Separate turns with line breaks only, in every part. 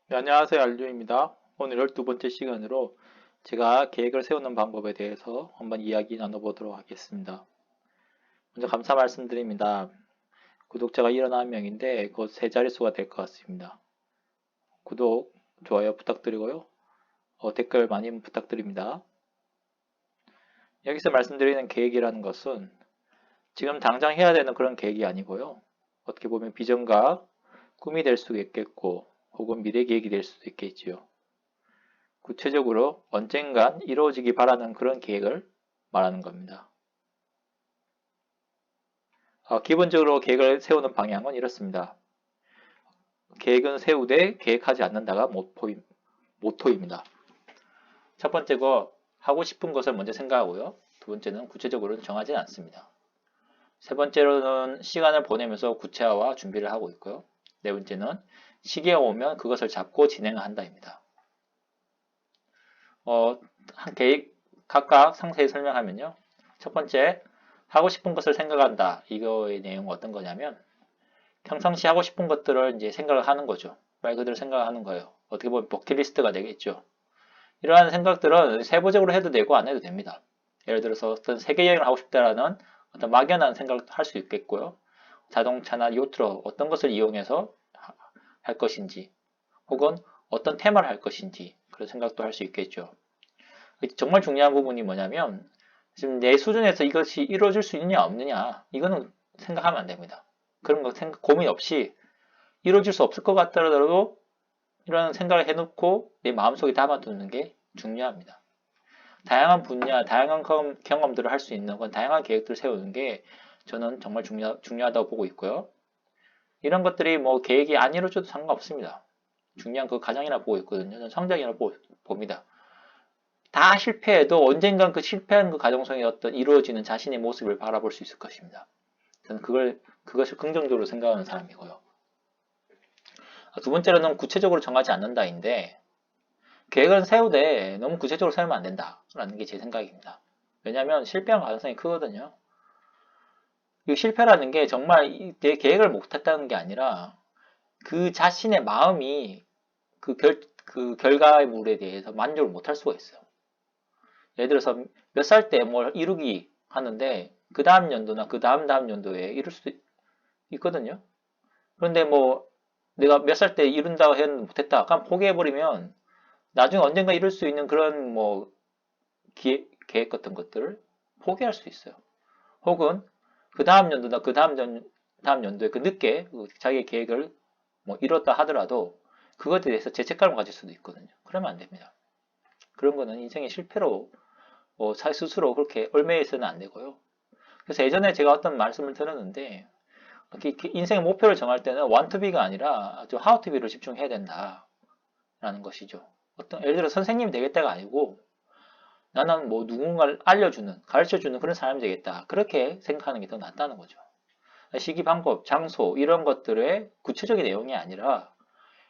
네, 안녕하세요. 알류입니다. 오늘 12번째 시간으로 제가 계획을 세우는 방법에 대해서 한번 이야기 나눠보도록 하겠습니다. 먼저 감사 말씀드립니다. 구독자가 71명인데 곧 세 자릿수가 될 것 같습니다. 구독, 좋아요 부탁드리고요. 댓글 많이 부탁드립니다. 여기서 말씀드리는 계획이라는 것은 지금 당장 해야 되는 그런 계획이 아니고요. 어떻게 보면 비전과 꿈이 될 수도 있겠고 혹은 미래 계획이 될 수도 있겠지요. 구체적으로 언젠간 이루어지기 바라는 그런 계획을 말하는 겁니다. 기본적으로 계획을 세우는 방향은 이렇습니다. 계획은 세우되 계획하지 않는다가 모토입니다. 첫 번째 거 하고 싶은 것을 먼저 생각하고요. 두 번째는 구체적으로는 정하지 않습니다. 세 번째로는 시간을 보내면서 구체화와 준비를 하고 있고요. 네 번째는 시기가 오면 그것을 잡고 진행한다입니다. 한 계획 각각 상세히 설명하면요. 첫 번째, 하고 싶은 것을 생각한다. 이거의 내용은 어떤 거냐면, 평상시 하고 싶은 것들을 이제 생각을 하는 거죠. 말 그대로 생각을 하는 거예요. 어떻게 보면 버킷리스트가 되겠죠. 이러한 생각들은 세부적으로 해도 되고 안 해도 됩니다. 예를 들어서 어떤 세계 여행을 하고 싶다라는 어떤 막연한 생각도 할 수 있겠고요. 자동차나 요트로 어떤 것을 이용해서 할 것인지, 혹은 어떤 테마를 할 것인지, 그런 생각도 할 수 있겠죠. 정말 중요한 부분이 뭐냐면 지금 내 수준에서 이것이 이루어질 수 있느냐 없느냐 이거는 생각하면 안 됩니다. 그런 거 고민 없이 이루어질 수 없을 것 같더라도 이런 생각을 해놓고 내 마음속에 담아두는 게 중요합니다. 다양한 분야, 다양한 경험들을 할 수 있는 건 다양한 계획들을 세우는 게 저는 정말 중요하다고 보고 있고요. 이런 것들이 뭐 계획이 안 이루어져도 상관없습니다. 중요한 그 과정이라 보고 있거든요. 저는 성장이라 봅니다. 다 실패해도 언젠간 그 실패한 그 가정성이 어떤 이루어지는 자신의 모습을 바라볼 수 있을 것입니다. 저는 그것을 긍정적으로 생각하는 사람이고요. 두 번째로는 구체적으로 정하지 않는다인데, 계획은 세우되 너무 구체적으로 세우면 안 된다라는 게 제 생각입니다. 왜냐하면 실패할 가능성이 크거든요. 이 실패라는 게 정말 내 계획을 못했다는 게 아니라 그 자신의 마음이 그 결과물에 대해서 만족을 못할 수가 있어요. 예를 들어서 몇 살 때 뭘 이루기 하는데 그 다음 연도나 그 다음 다음 연도에 이룰 수도 있거든요. 그런데 뭐 내가 몇 살 때 이룬다고 했는데 못했다. 그럼 포기해버리면 나중에 언젠가 이룰 수 있는 그런 뭐 계획 같은 것들을 포기할 수 있어요. 혹은 그 다음 연도나 그 다음 연도에 그 늦게 자기의 계획을 뭐 이뤘다 하더라도 그것에 대해서 죄책감을 가질 수도 있거든요. 그러면 안 됩니다. 그런 거는 인생의 실패로 자기 스스로 그렇게 얽매여서는 안 되고요. 그래서 예전에 제가 어떤 말씀을 들었는데 인생의 목표를 정할 때는 want to be가 아니라 how to be를 집중해야 된다라는 것이죠. 예를 들어 선생님이 되겠다가 아니고 나는 뭐 누군가를 알려주는, 가르쳐주는 그런 사람이 되겠다. 그렇게 생각하는 게 더 낫다는 거죠. 시기, 방법, 장소 이런 것들의 구체적인 내용이 아니라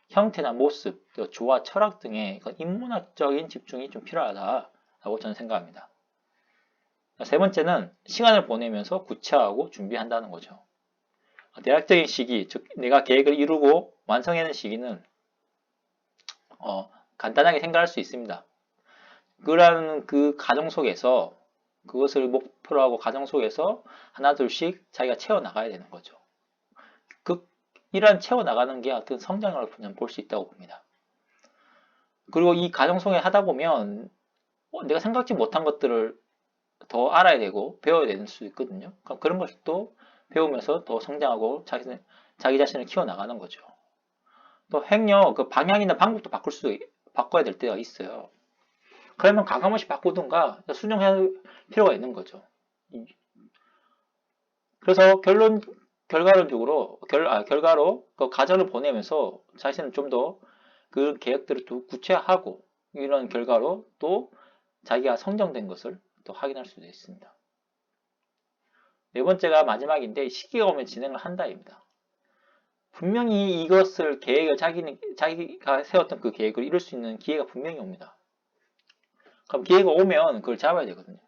형태나 모습, 조화, 철학 등의 인문학적인 집중이 좀 필요하다라고 저는 생각합니다. 세 번째는 시간을 보내면서 구체화하고 준비한다는 거죠. 대략적인 시기, 즉 내가 계획을 이루고 완성하는 시기는 간단하게 생각할 수 있습니다. 그러한 그 과정 속에서 그것을 목표로 하고 과정 속에서 하나 둘씩 자기가 채워 나가야 되는 거죠. 이러한 채워 나가는 게 어떤 성장을 볼 수 있다고 봅니다. 그리고 이 과정 속에 하다 보면 내가 생각지 못한 것들을 더 알아야 되고 배워야 되는 수도 있거든요. 그런 것도 배우면서 더 성장하고 자기 자신을 키워 나가는 거죠. 또 행력, 그 방향이나 방법도 바꿔야 될 때가 있어요. 그러면 가감없이 바꾸든가 수정할 필요가 있는 거죠. 그래서 결과로 그 과정을 보내면서 자신은 좀 더 그 계획들을 또 구체화하고 이런 결과로 또 자기가 성장된 것을 또 확인할 수도 있습니다. 네 번째가 마지막인데 시기가 오면 진행을 한다입니다. 분명히 이것을 자기가 세웠던 그 계획을 이룰 수 있는 기회가 분명히 옵니다. 그럼 기회가 오면 그걸 잡아야 되거든요.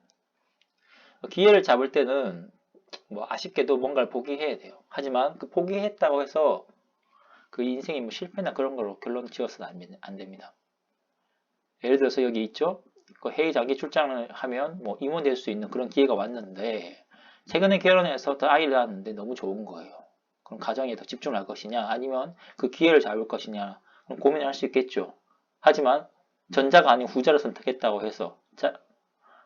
기회를 잡을 때는 뭐 아쉽게도 뭔가를 포기해야 돼요. 하지만 그 포기했다고 해서 그 인생이 뭐 실패나 그런 걸로 결론 지어서는 안 됩니다. 예를 들어서 여기 있죠? 그 해외 장기 출장을 하면 뭐 임원 될 수 있는 그런 기회가 왔는데 최근에 결혼해서 더 아이를 낳았는데 너무 좋은 거예요. 그럼 가정에 더 집중할 것이냐 아니면 그 기회를 잡을 것이냐 그럼 고민을 할 수 있겠죠. 하지만 전자가 아닌 후자를 선택했다고 해서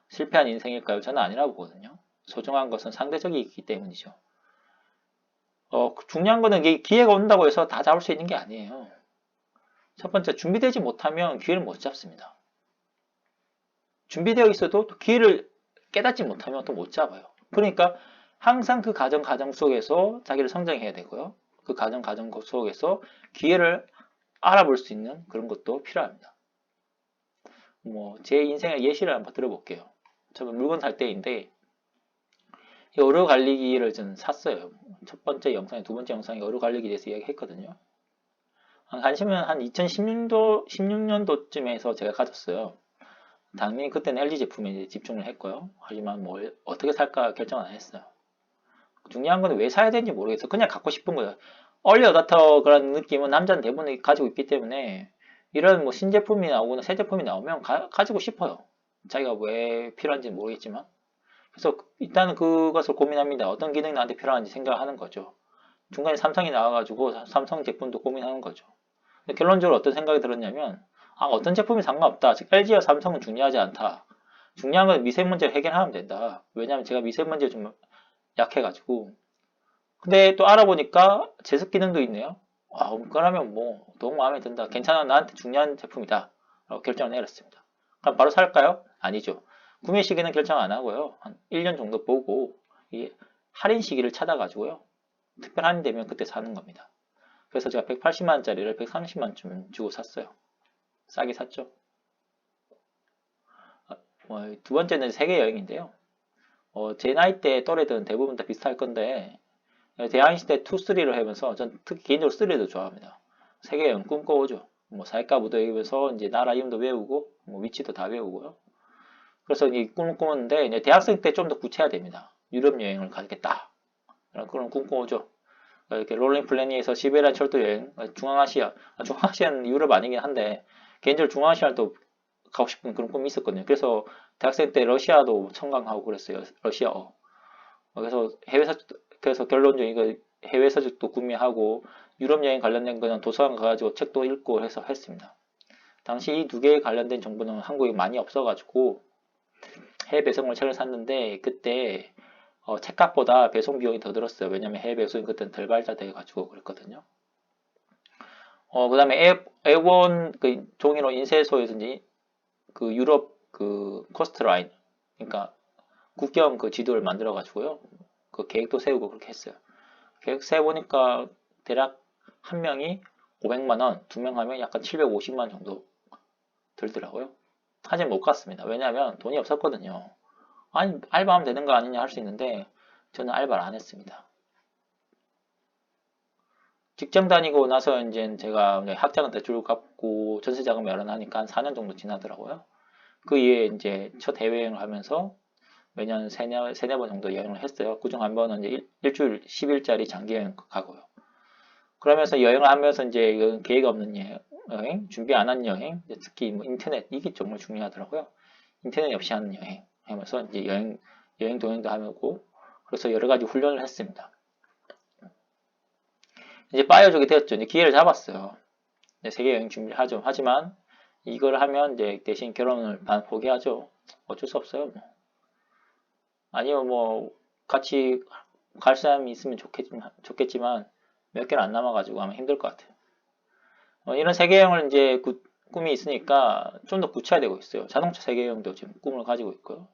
실패한 인생일까요? 저는 아니라고 보거든요. 소중한 것은 상대적이기 때문이죠. 중요한 거는 이게 기회가 온다고 해서 다 잡을 수 있는 게 아니에요. 첫 번째, 준비되지 못하면 기회를 못 잡습니다. 준비되어 있어도 또 기회를 깨닫지 못하면 또 못 잡아요. 그러니까 항상 그 가정 속에서 자기를 성장해야 되고요. 그 가정 속에서 기회를 알아볼 수 있는 그런 것도 필요합니다. 뭐 제 인생의 예시를 한번 들어볼게요. 저는 물건 살 때인데 어류 관리기를 전 샀어요. 첫 번째 영상에 두 번째 영상에 어류 관리기에 대해서 이야기했거든요. 관심은 한 16년도쯤에서 제가 가졌어요. 당연히 그때는 LG 제품에 이제 집중을 했고요. 하지만 뭘 어떻게 살까 결정은 안 했어요. 중요한 건 왜 사야 되는지 모르겠어. 그냥 갖고 싶은 거예요. 얼리 어답터 그런 느낌은 남자는 대부분 가지고 있기 때문에 이런 뭐 신제품이 나오거나 새 제품이 나오면 가지고 싶어요. 자기가 왜 필요한지 모르겠지만. 그래서 일단은 그것을 고민합니다. 어떤 기능이 나한테 필요한지 생각하는 거죠. 중간에 삼성이 나와가지고 삼성 제품도 고민하는 거죠. 결론적으로 어떤 생각이 들었냐면 어떤 제품이 상관없다. 즉 LG와 삼성은 중요하지 않다. 중요한 건 미세먼지를 해결하면 된다. 왜냐하면 제가 미세먼지에 좀 약해가지고. 근데 또 알아보니까 제습 기능도 있네요. 그러면 뭐 너무 마음에 든다. 괜찮아. 나한테 중요한 제품이다. 라고 결정을 내렸습니다. 그럼 바로 살까요? 아니죠. 구매 시기는 결정 안 하고요. 한 1년 정도 보고 이 할인 시기를 찾아가지고요. 특별 할인 되면 그때 사는 겁니다. 그래서 제가 180만원짜리를 130만원 주고 샀어요. 싸게 샀죠. 두 번째는 세계 여행인데요. 제 나이 때 또래들은 대부분 다 비슷할 건데 대학생 때 2, 3를 하면서 전 특히 개인적으로 3를 좋아합니다. 세계 여행 꿈꿔오죠. 뭐 살까 부대에서 이제 나라 이름도 외우고 뭐 위치도 다 외우고요. 그래서 이 꿈을 꾸었는데 이제 대학생 때 좀 더 구체화됩니다. 유럽 여행을 가겠다. 그런 꿈꿔오죠. 이렇게 롤링 플래닝에서 시베리아 철도 여행, 중앙아시아는 유럽 아니긴 한데 개인적으로 중앙아시아를 또 가고 싶은 그런 꿈이 있었거든요. 그래서 대학생 때 러시아도 청강하고 그랬어요. 러시아어. 그래서 결론적으로 이거 해외 서적도 구매하고 유럽 여행 관련된 거는 도서관 가가지고 책도 읽고 해서 했습니다. 당시 이 두 개에 관련된 정보는 한국에 많이 없어가지고 해외 배송을 책을 샀는데 그때 책값보다 배송 비용이 더 들었어요. 왜냐면 해외 배송이 그때는 덜 발달돼가지고 그랬거든요. 그 다음에 A1 그 종이로 인쇄소에서 이제 그 유럽 그 코스트 라인, 그러니까 국경 그 지도를 만들어 가지고요. 그 계획도 세우고 그렇게 했어요. 계획 세보니까 대략 한 명이 500만 원, 두 명 하면 약간 750만 원 정도 들더라고요. 하지만 못 갔습니다. 왜냐하면 돈이 없었거든요. 아니 알바하면 되는 거 아니냐 할 수 있는데 저는 알바를 안 했습니다. 직장 다니고 나서 이제 제가 학자금 대출을 갚고 전세자금 마련하니까 한 4년 정도 지나더라고요. 그 이후에 이제 첫 해외여행을 하면서 매년 세네 번 정도 여행을 했어요. 그중 한 번은 이제 일주일 10일짜리 장기 여행 가고요. 그러면서 여행을 하면서 이제 계획 없는 여행, 준비 안 한 여행, 특히 뭐 인터넷 이게 정말 중요하더라고요. 인터넷 없이 하는 여행 하면서 이제 여행 동행도 하고 그래서 여러 가지 훈련을 했습니다. 이제 빠져주게 되었죠. 이제 기회를 잡았어요. 이제 세계 여행 준비를 하죠. 하지만 이걸 하면 이제 대신 결혼을 반 포기하죠. 어쩔 수 없어요. 뭐. 아니면 뭐 같이 갈 사람이 있으면 좋겠지만 몇 개는 안 남아가지고 아마 힘들 것 같아요. 이런 세계여행을 이제 꿈이 있으니까 좀 더 구체화되고 있어요. 자동차 세계여행도 지금 꿈을 가지고 있고요.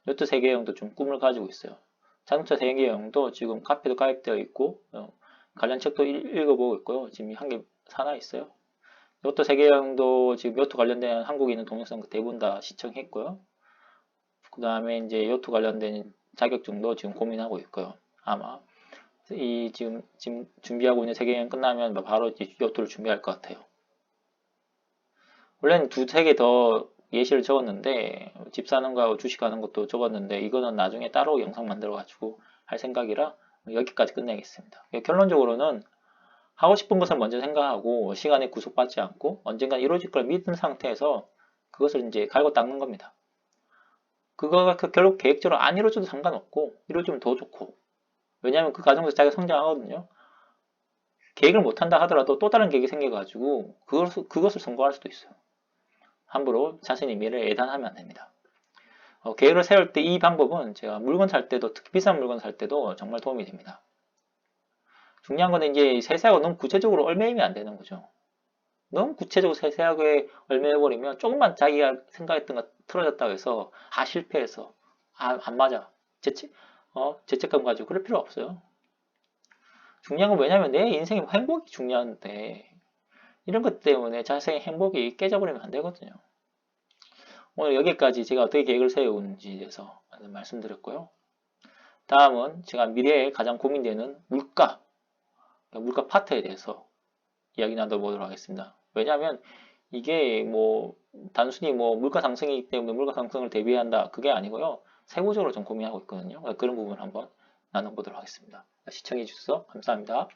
요트 세계여행도 좀 꿈을 가지고 있어요. 자동차 세계여행도 지금 카페도 가입되어 있고 관련 책도 읽어보고 있고요. 지금 한 개 사나 있어요. 요트 세계여행도 지금 요트 관련된 한국에 있는 동영상 대부분 다 시청했고요. 그 다음에 이제 요트 관련된 자격증도 지금 고민하고 있고요. 아마 지금 준비하고 있는 세계여행 끝나면 바로 요트를 준비할 것 같아요. 원래는 두세 개 더 예시를 적었는데 집 사는 거하고 주식하는 것도 적었는데 이거는 나중에 따로 영상 만들어 가지고 할 생각이라 여기까지 끝내겠습니다. 결론적으로는 하고 싶은 것을 먼저 생각하고 시간에 구속받지 않고 언젠간 이루어질 걸 믿는 상태에서 그것을 이제 갈고 닦는 겁니다. 그거가 결국 계획적으로 안 이루어져도 상관없고 이루어지면 더 좋고, 왜냐하면 그 과정에서 자기가 성장하거든요. 계획을 못한다 하더라도 또 다른 계획이 생겨가지고 그것을 성공할 수도 있어요. 함부로 자신의 미래를 예단하면 안 됩니다. 계획을 세울 때 이 방법은 제가 물건 살 때도, 특히 비싼 물건 살 때도 정말 도움이 됩니다. 중요한 건 이제 세세하고 너무 구체적으로 얽매이면 안 되는 거죠. 너무 구체적으로 세세하게 얽매여버리면 조금만 자기가 생각했던 거 틀어졌다고 해서 실패해서 안 맞아 죄책감 가지고 그럴 필요 없어요. 중요한 건 왜냐면 내 인생의 행복이 중요한데 이런 것 때문에 자신의 행복이 깨져버리면 안 되거든요. 오늘 여기까지 제가 어떻게 계획을 세우는지에 대해서 말씀드렸고요. 다음은 제가 미래에 가장 고민되는 물가 파트에 대해서 이야기 나눠보도록 하겠습니다. 왜냐하면 이게 단순히 물가 상승이기 때문에 물가 상승을 대비한다 그게 아니고요. 세부적으로 좀 고민하고 있거든요. 그런 부분을 한번 나눠보도록 하겠습니다. 시청해 주셔서 감사합니다.